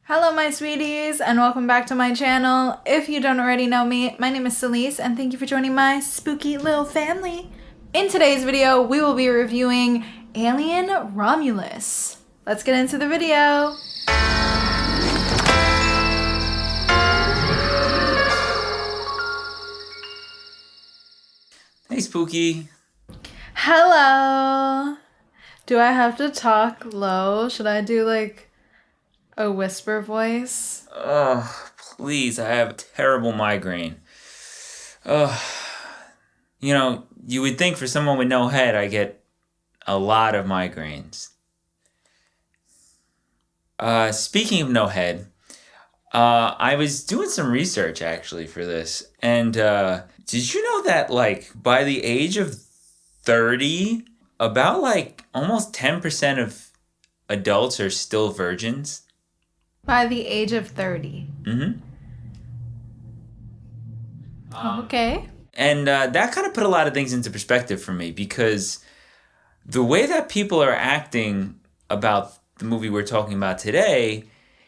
Hello my sweeties and welcome back to my channel. If you don't already know me, my name is Celise and thank you for joining my spooky little family. In today's video, we will be reviewing Alien Romulus. Let's get into the video. Hey Spooky. Hello. Do I have to talk low? Should I do like a whisper voice? Oh, please, I have a terrible migraine. You would think for someone with no head, I get a lot of migraines. Speaking of no head, I was doing some research actually for this. And did you know that by the age of 30, about almost 10% of adults are still virgins? By the age of 30. Mm-hmm. Okay. And that kind of put a lot of things into perspective for me because the way that people are acting about the movie we're talking about today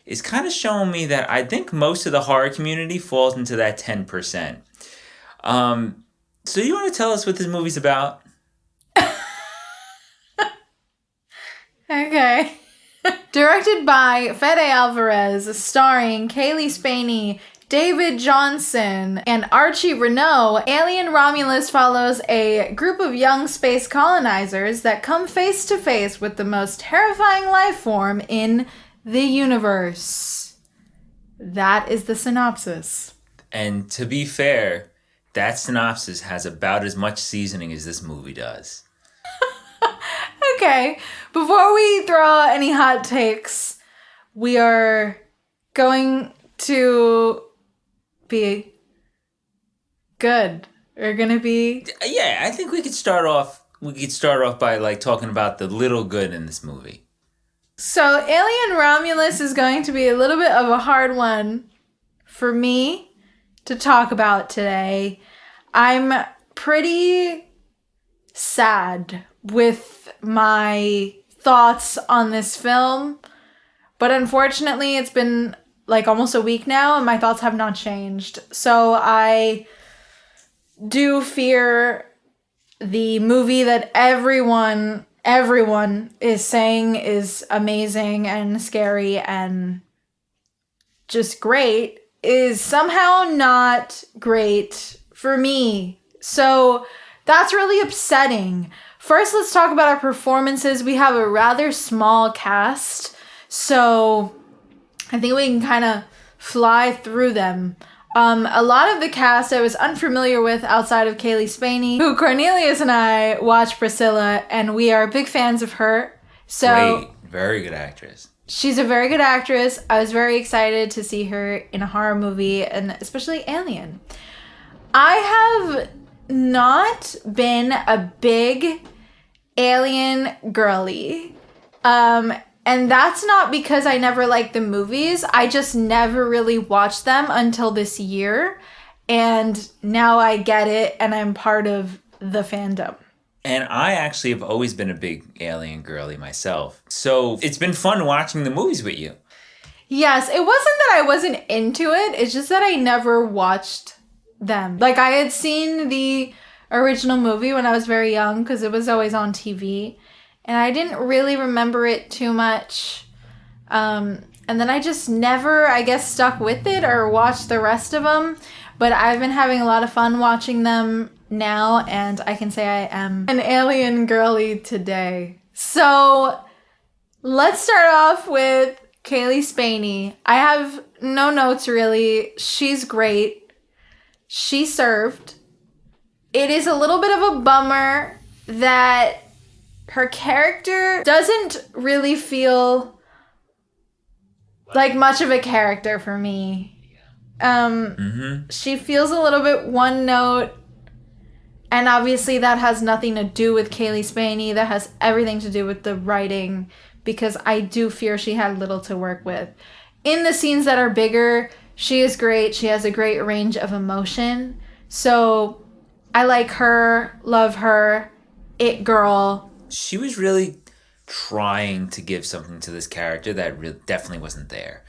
is kind of showing me that I think most of the horror community falls into that 10%. So you want to tell us what this movie's about? Okay. Directed by Fede Alvarez, starring Kaylee Spaney, David Johnson, and Archie Renault, Alien Romulus follows a group of young space colonizers that come face to face with the most terrifying life form in the universe. That is the synopsis. And to be fair, that synopsis has about as much seasoning as this movie does. Okay, before we throw any hot takes, we are going to be good. We're gonna be... Yeah, I think we could start off by talking about the little good in this movie. So Alien Romulus is going to be a little bit of a hard one for me to talk about today. I'm pretty sad with my thoughts on this film, but unfortunately it's been almost a week now and my thoughts have not changed. So I do fear the movie that everyone is saying is amazing and scary and just great is somehow not great for me. So that's really upsetting. First, let's talk about our performances. We have a rather small cast, so I think we can kind of fly through them. A lot of the cast I was unfamiliar with outside of Kaylee Spaney, who Cornelius and I watched Priscilla, and we are big fans of her. So great, very good actress. She's a very good actress. I was very excited to see her in a horror movie, and especially Alien. I have not been a big Alien girly. And that's not because I never liked the movies. I just never really watched them until this year. And now I get it and I'm part of the fandom. And I actually have always been a big Alien girly myself. So it's been fun watching the movies with you. Yes, it wasn't that I wasn't into it. It's just that I never watched them. I had seen the original movie when I was very young because it was always on TV. And I didn't really remember it too much. And then I just never, I guess, stuck with it or watched the rest of them. But I've been having a lot of fun watching them now. And I can say I am an Alien girly today. So let's start off with Kaylee Spaney. I have no notes really. She's great. She served. It is a little bit of a bummer that her character doesn't really feel like much of a character for me. She feels a little bit one note, and obviously that has nothing to do with Kaylee Spaney. That has everything to do with the writing, because I do fear she had little to work with. In the scenes that are bigger, she is great. She has a great range of emotion. So I like her, love her, it girl. She was really trying to give something to this character that definitely wasn't there.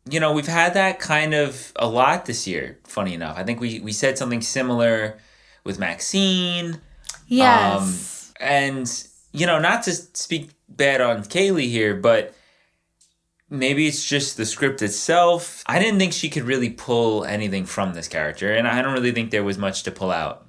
we've had that kind of a lot this year, funny enough. I think we said something similar with Maxine. Yes. And, not to speak bad on Kaylee here, but maybe it's just the script itself. I didn't think she could really pull anything from this character, and I don't really think there was much to pull out.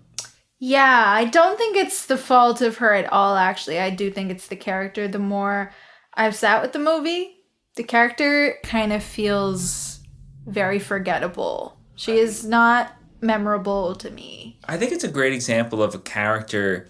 Yeah, I don't think it's the fault of her at all, actually. I do think it's the character. The more I've sat with the movie, the character kind of feels very forgettable. She is not memorable to me. I think it's a great example of a character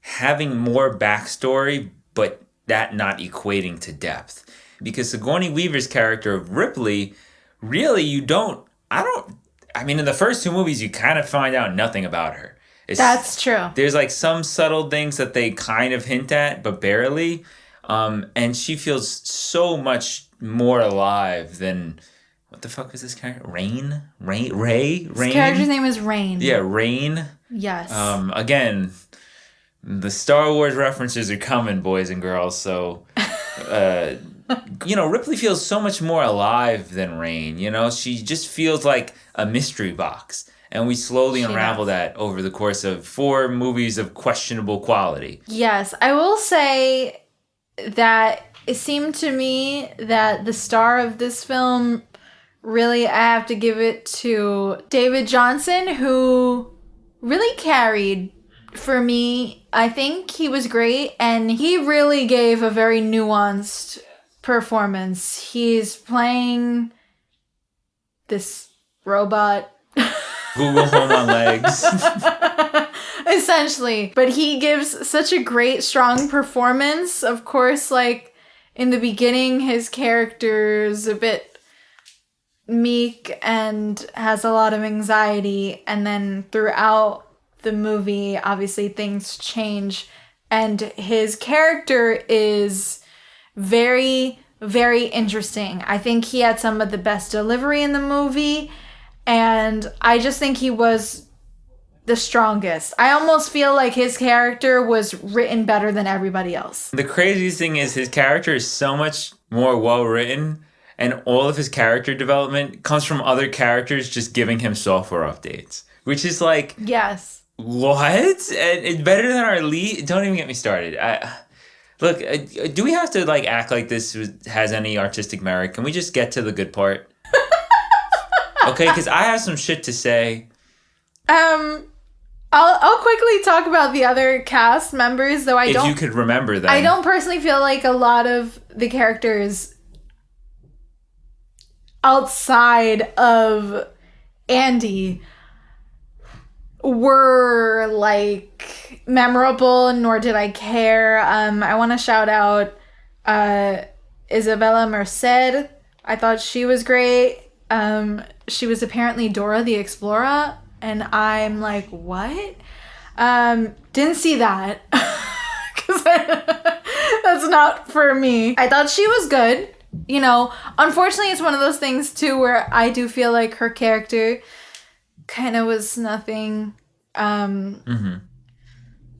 having more backstory, but that not equating to depth. Because Sigourney Weaver's character of Ripley, really, in the first two movies, you kind of find out nothing about her. That's true. There's like some subtle things that they kind of hint at, but barely. And she feels so much more alive than... What the fuck was this character? Rain? Ray? His character's name is Rain. Yeah, Rain. Yes. Again, the Star Wars references are coming, boys and girls. So, Ripley feels so much more alive than Rain. She just feels like a mystery box. And we slowly unravel that over the course of 4 movies of questionable quality. Yes, I will say that it seemed to me that the star of this film, really, I have to give it to David Johnson, who really carried for me. I think he was great, and he really gave a very nuanced performance. He's playing this robot. Google Home on legs. Essentially. But he gives such a great, strong performance. Of course, like, in the beginning, his character's a bit meek and has a lot of anxiety. And then throughout the movie, obviously, things change. And his character is very, very interesting. I think he had some of the best delivery in the movie. And I just think he was the strongest. I almost feel like his character was written better than everybody else. The craziest thing is his character is so much more well written, and all of his character development comes from other characters just giving him software updates, which is like, yes, what? And it's better than our lead. Don't even get me started. Look, do we have to like act like this has any artistic merit? Can we just get to the good part? Okay, because I have some shit to say. I'll quickly talk about the other cast members, though if you could remember them. I don't personally feel like a lot of the characters outside of Andy were like memorable, nor did I care. I want to shout out Isabella Merced. I thought she was great. She was apparently Dora the Explorer, and I'm like, what? Didn't see that. Because that's not for me. I thought she was good. Unfortunately, it's one of those things, too, where I do feel like her character kind of was nothing.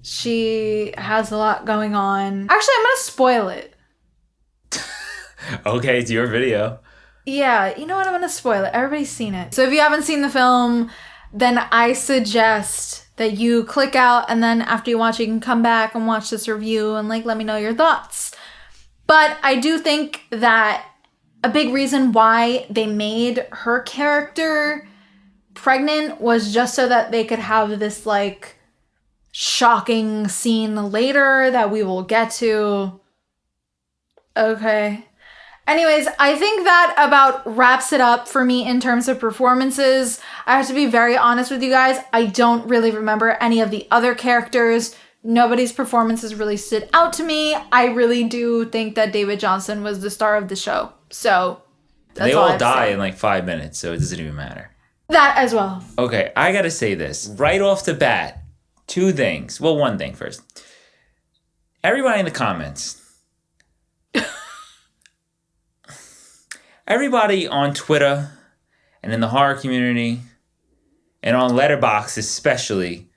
She has a lot going on. Actually, I'm going to spoil it. Okay, it's your video. Yeah, you know what? I'm going to spoil it. Everybody's seen it. So if you haven't seen the film, then I suggest that you click out, and then after you watch it, you can come back and watch this review and let me know your thoughts. But I do think that a big reason why they made her character pregnant was just so that they could have this shocking scene later that we will get to. Okay. Anyways, I think that about wraps it up for me in terms of performances. I have to be very honest with you guys. I don't really remember any of the other characters. Nobody's performances really stood out to me. I really do think that David Johnson was the star of the show. So, that's they all all die in 5 minutes, so it doesn't even matter. That as well. Okay, I gotta say this. Right off the bat, 2 things. Well, one thing first. Everybody in the comments. Everybody on Twitter and in the horror community and on Letterboxd especially,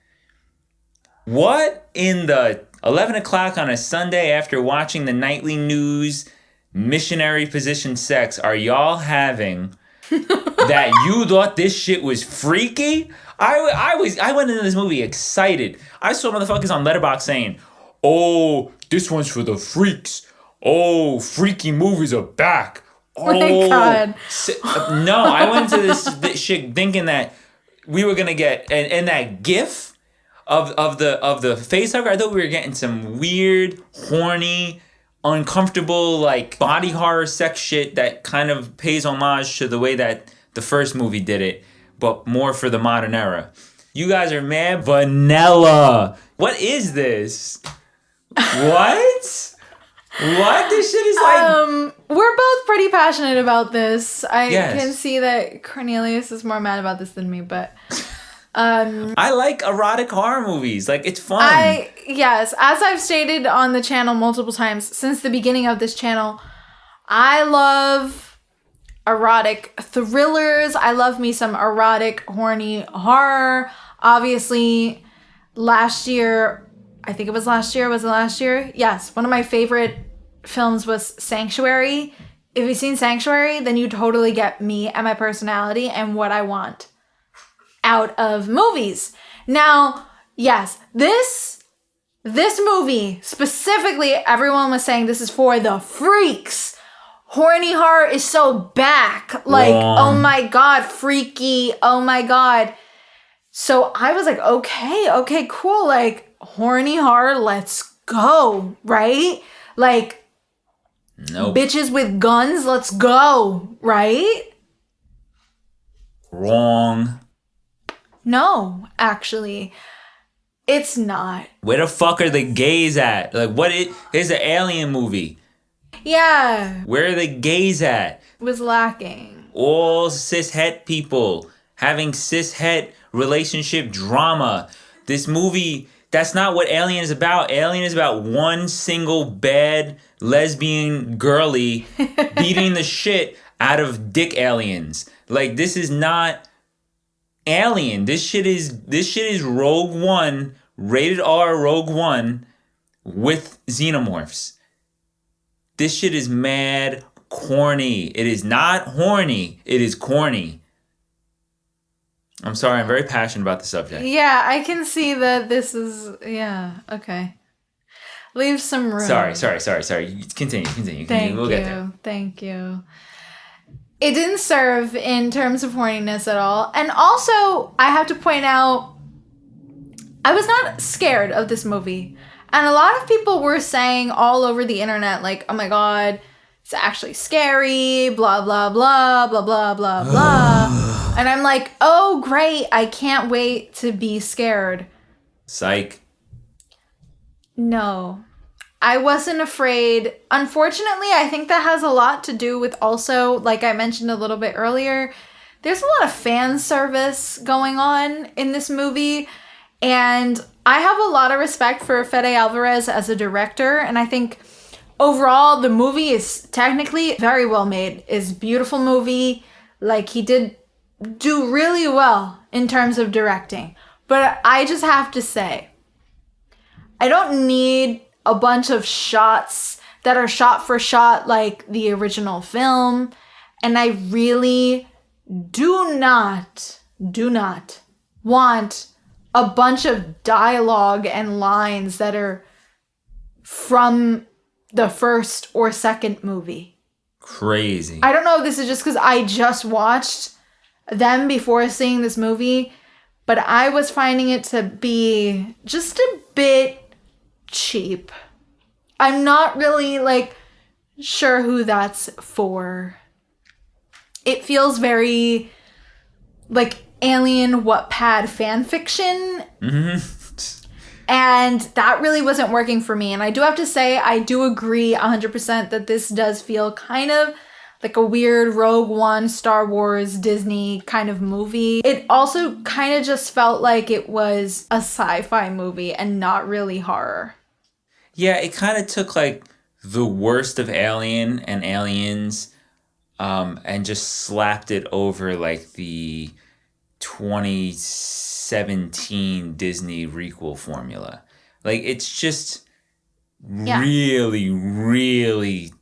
what in the 11 o'clock on a Sunday after watching the nightly news missionary position sex are y'all having that you thought this shit was freaky? I went into this movie excited. I saw motherfuckers on Letterboxd saying, "Oh, this one's for the freaks. Oh, freaky movies are back." Oh my God. No, I went into this shit thinking that we were gonna get and that GIF of the face hugger. I thought we were getting some weird, horny, uncomfortable, like body horror sex shit that kind of pays homage to the way that the first movie did it, but more for the modern era. You guys are mad vanilla. What is this? What? What? This shit is like... We're both pretty passionate about this. I Yes. can see that Cornelius is more mad about this than me, but... I like erotic horror movies. Like, it's fun. Yes, as I've stated on the channel multiple times since the beginning of this channel, I love erotic thrillers. I love me some erotic, horny horror. Obviously, last year, I think it was last year. Was it last year? Yes. One of my favorite films was Sanctuary. If you've seen Sanctuary, then you totally get me and my personality and what I want out of movies. Now, yes, this movie specifically, everyone was saying this is for the freaks. Horny horror is so back. Like, oh my God, freaky. Oh my God. So I was like, okay, cool. Like, horny horror, let's go, right? Like, nope. Bitches with guns, let's go, right? Wrong. No, actually, it's not. Where the fuck are the gays at? Like, here's an alien movie. Yeah. Where are the gays at? Was lacking. All cis-het people having cis-het relationship drama. This movie, that's not what Alien is about. Alien is about one single bad lesbian girly beating the shit out of dick aliens. Like, this is not Alien. This shit is Rogue One, rated R Rogue One with Xenomorphs. This shit is mad corny. It is not horny. It is corny. I'm sorry, I'm very passionate about the subject. Yeah, I can see that this is, yeah, okay. Leave some room. Sorry. Continue. We'll get there. Thank you. It didn't serve in terms of horniness at all. And also, I have to point out, I was not scared of this movie. And a lot of people were saying all over the internet, like, oh my God, it's actually scary, blah, blah, blah, blah, blah, blah, blah. And I'm like, oh, great. I can't wait to be scared. Psych. No, I wasn't afraid. Unfortunately, I think that has a lot to do with also, like I mentioned a little bit earlier, there's a lot of fan service going on in this movie. And I have a lot of respect for Fede Alvarez as a director. And I think overall, the movie is technically very well made. It's a beautiful movie. Like, he did do really well in terms of directing. But I just have to say, I don't need a bunch of shots that are shot for shot like the original film. And I really do not want a bunch of dialogue and lines that are from the first or second movie. Crazy. I don't know if this is just because I just watched them before seeing this movie, but I was finding it to be just a bit cheap. I'm not really, like, sure who that's for. It feels very, like, Alien Wattpad fanfiction. Mm-hmm. And that really wasn't working for me. And I do have to say, I do agree 100% that this does feel kind of like a weird Rogue One, Star Wars, Disney kind of movie. It also kind of just felt like it was a sci-fi movie and not really horror. Yeah, it kind of took, like, the worst of Alien and Aliens and just slapped it over, like, the 2017 Disney requel formula. Like, it's just really, really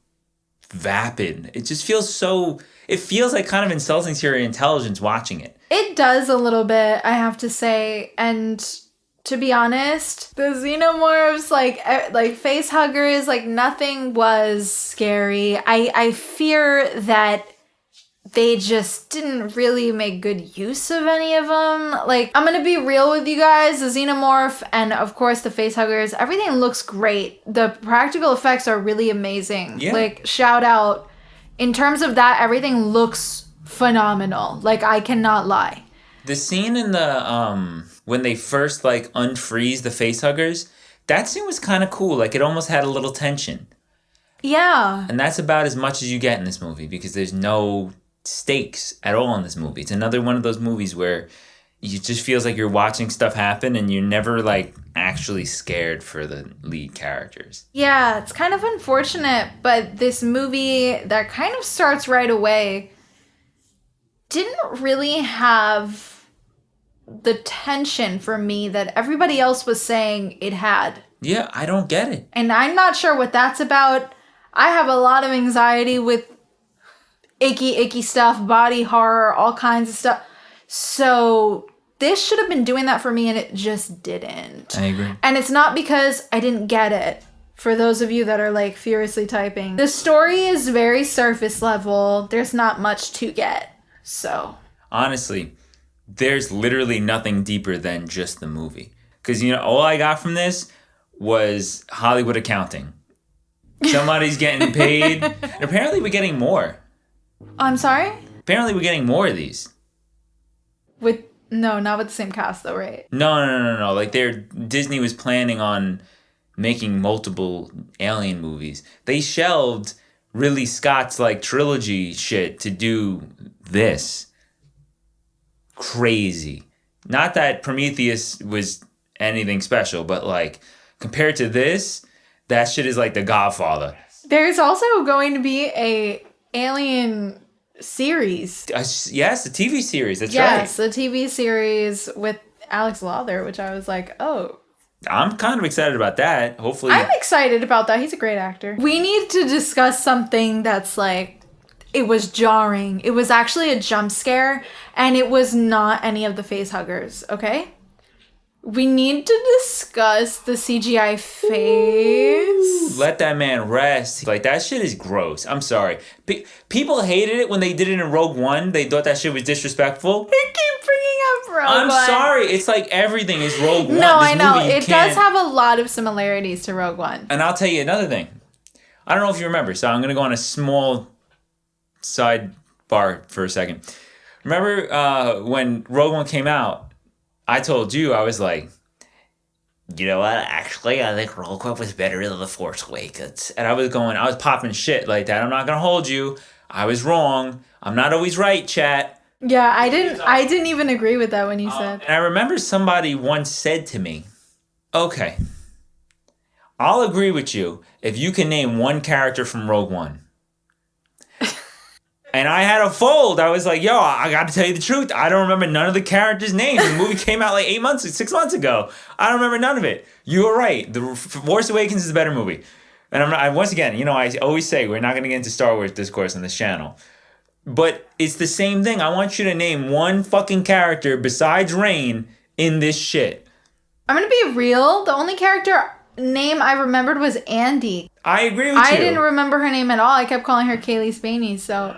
vapid. It just feels so... It feels like kind of insulting to your intelligence watching it. It does a little bit, I have to say. And to be honest, the Xenomorphs, like face huggers, like nothing was scary. I fear that they just didn't really make good use of any of them. Like, I'm gonna be real with you guys. The Xenomorph and, of course, the face huggers, everything looks great. The practical effects are really amazing. Yeah. Like, shout out. In terms of that, everything looks phenomenal. Like, I cannot lie. The scene in the, when they first, like, unfreeze the face huggers, that scene was kind of cool. Like, it almost had a little tension. Yeah. And that's about as much as you get in this movie because there's no stakes at all in this movie. It's another one of those movies where it just feels like you're watching stuff happen and you're never, like, actually scared for the lead characters. Yeah, it's kind of unfortunate, but this movie that kind of starts right away didn't really have the tension for me that everybody else was saying it had. Yeah, I don't get it. And I'm not sure what that's about. I have a lot of anxiety with icky stuff, body horror, all kinds of stuff. So this should have been doing that for me, and it just didn't. I agree. And it's not because I didn't get it. For those of you that are, like, furiously typing. The story is very surface level. There's not much to get. So. Honestly, there's literally nothing deeper than just the movie. Because, you know, all I got from this was Hollywood accounting. Somebody's getting paid. And apparently we're getting more. I'm sorry? Apparently we're getting more of these. No, not with the same cast though, right? No. Like Disney was planning on making multiple Alien movies. They shelved Ridley Scott's like trilogy shit to do this. Crazy. Not that Prometheus was anything special, but like compared to this, that shit is like The Godfather. There's also going to be a Alien series. Yes, the TV series. That's right. Yes, the TV series with Alex Lawther, which I was like, oh. I'm kind of excited about that. Hopefully. I'm excited about that. He's a great actor. We need to discuss something that's like, it was jarring. It was actually a jump scare, and it was not any of the face huggers, okay? We need to discuss the CGI face. Let that man rest. Like, that shit is gross. I'm sorry. People hated it when they did it in Rogue One. They thought that shit was disrespectful. They keep bringing up Rogue One. I'm sorry. It's like everything is Rogue One. No, This I know. movie, It does have a lot of similarities to Rogue One. And I'll tell you another thing. I don't know if you remember, so I'm going to go on a small sidebar for a second. Remember when Rogue One came out? I told you, I was like, you know what? Actually, I think Rogue One was better than The Force Awakens. And I was popping shit like that. I'm not going to hold you. I was wrong. I'm not always right, chat. Yeah, I didn't even agree with that when you said. And I remember somebody once said to me, okay, I'll agree with you if you can name one character from Rogue One. And I had a fold. I was like, yo, I got to tell you the truth. I don't remember none of the characters' names. The movie came out like 6 months ago. I don't remember none of it. You were right. The Force Awakens is a better movie. And once again, you know, I always say we're not going to get into Star Wars discourse on this channel. But it's the same thing. I want you to name one fucking character besides Rain in this shit. I'm going to be real. The only character name I remembered was Andy. I agree with you. I didn't remember her name at all. I kept calling her Kaylee Spaney, so.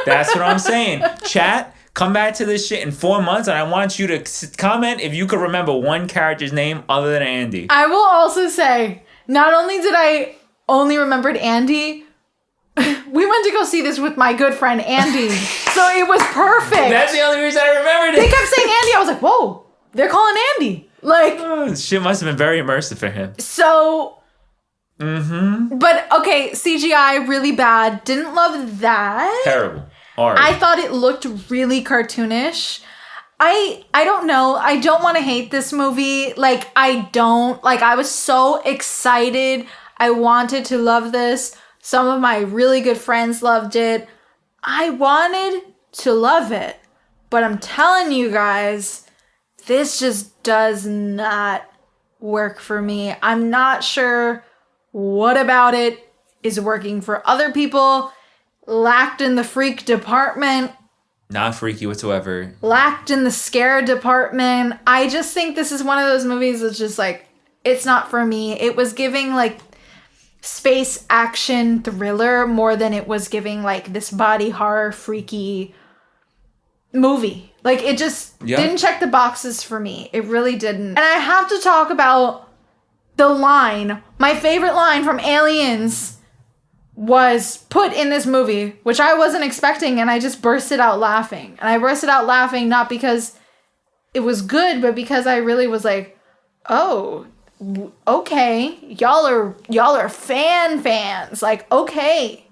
That's what I'm saying. Chat, come back to this shit in 4 months, and I want you to comment if you could remember one character's name other than Andy. I will also say, not only did I only remembered Andy, we went to go see this with my good friend Andy, so it was perfect. That's the only reason I remembered it. They kept saying Andy. I was like, whoa, they're calling Andy. Like, shit must have been very immersive for him. So. But okay, CGI really bad. Didn't love that. Terrible. Horrible. I thought it looked really cartoonish. I don't know. I don't want to hate this movie. Like, I was so excited. I wanted to love this. Some of my really good friends loved it. I wanted to love it. But I'm telling you guys, this just does not work for me. I'm not sure what about it is working for other people, lacked in the freak department. Not freaky whatsoever. Lacked in the scare department. I just think this is one of those movies that's just like, it's not for me. It was giving like space action thriller more than it was giving like this body horror freaky movie. Like it just didn't check the boxes for me. It really didn't. And I have to talk about the line. My favorite line from Aliens was put in this movie, which I wasn't expecting, and I just bursted out laughing. And I bursted out laughing not because it was good, but because I really was like, oh, okay, y'all are fans. Like, okay.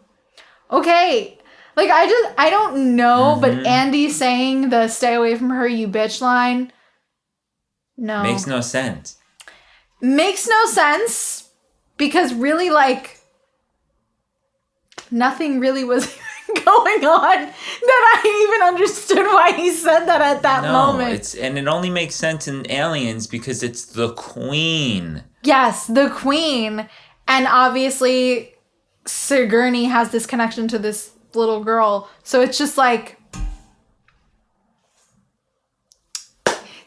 Like, I don't know, but Andy saying the "stay away from her, you bitch" line, no. Makes no sense. Makes no sense because really, like, nothing really was going on that I even understood why he said that at that moment. And it only makes sense in Aliens because it's the Queen. Yes, the Queen. And obviously, Sigourney has this connection to this little girl. So it's just like,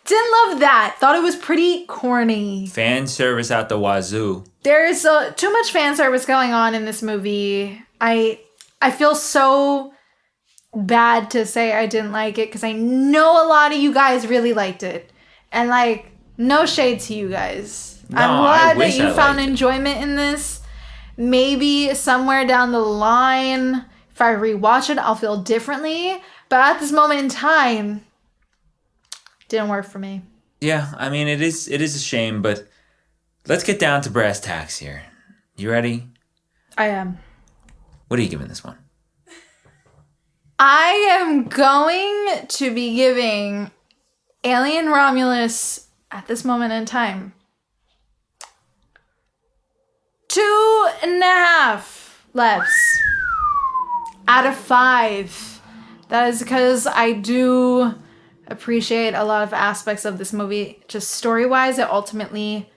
didn't love that. Thought it was pretty corny. Fan service out the wazoo. There's too much fan service going on in this movie. I feel so bad to say I didn't like it because I know a lot of you guys really liked it. And like, no shade to you guys. No, I'm glad that you found liked enjoyment in this. Maybe somewhere down the line, if I rewatch it, I'll feel differently. But at this moment in time, didn't work for me. Yeah, I mean, it is a shame, but let's get down to brass tacks here. You ready? I am. What are you giving this one? I am going to be giving Alien Romulus, at this moment in time, 2.5 lefts out of 5. That is because I do appreciate a lot of aspects of this movie. Just story-wise, it ultimately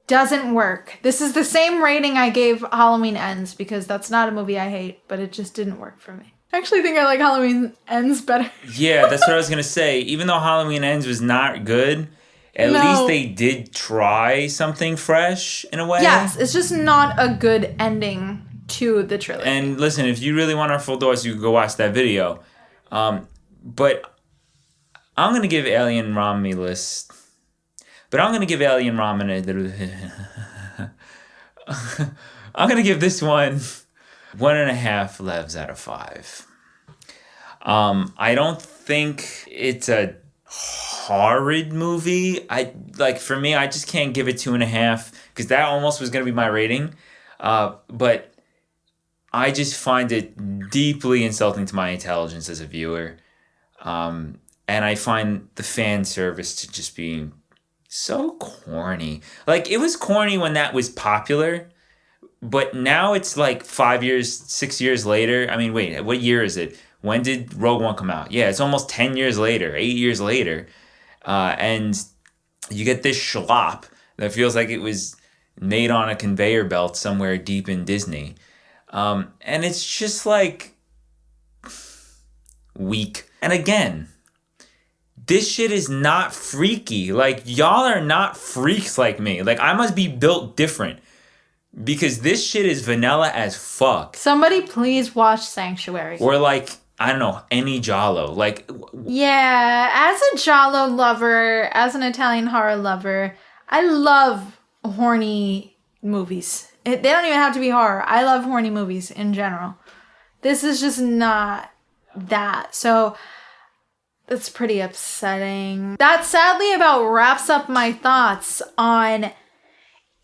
doesn't work. This is the same rating I gave Halloween Ends because that's not a movie I hate, but it just didn't work for me. I actually think I like Halloween Ends better. Yeah, that's what I was going to say. Even though Halloween Ends was not good, at least they did try something fresh in a way. Yes, it's just not a good ending to the trilogy. And listen, if you really want our full dose, you can go watch that video. But I'm going to give Alien Romulus... But I'm going to give Alien Romulus... I'm going to give this one 1.5 levs out of 5. I don't think it's a horrid movie. For me, I just can't give it 2.5 because that almost was going to be my rating. But I just find it deeply insulting to my intelligence as a viewer. And I find the fan service to just be so corny. Like, it was corny when that was popular, but now it's like 6 years later. I mean, wait, what year is it? When did Rogue One come out? Yeah, it's almost 10 years later, 8 years later. And you get this schlop that feels like it was made on a conveyor belt somewhere deep in Disney. And it's just like weak. And again, this shit is not freaky. Like, y'all are not freaks like me. Like, I must be built different. Because this shit is vanilla as fuck. Somebody please watch Sanctuary. Or like, I don't know, any Giallo. Like, yeah, as a Giallo lover, as an Italian horror lover, I love horny movies. They don't even have to be horror. I love horny movies in general. This is just not that. So it's pretty upsetting. That sadly about wraps up my thoughts on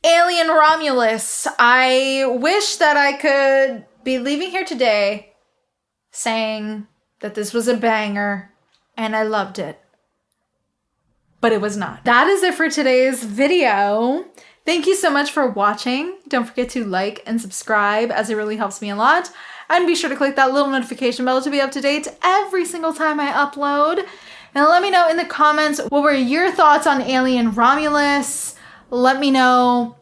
Alien Romulus. I wish that I could be leaving here today saying that this was a banger and I loved it. But it was not. That is it for today's video. Thank you so much for watching. Don't forget to like and subscribe as it really helps me a lot. And be sure to click that little notification bell to be up to date every single time I upload. And let me know in the comments, what were your thoughts on Alien Romulus? Let me know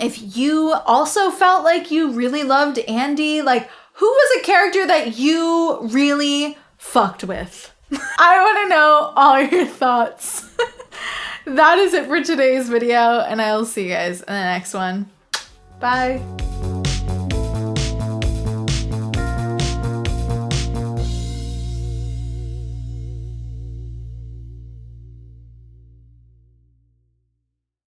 if you also felt like you really loved Andy. Like, who was a character that you really fucked with? I want to know all your thoughts. That is it for today's video, and I'll see you guys in the next one. Bye.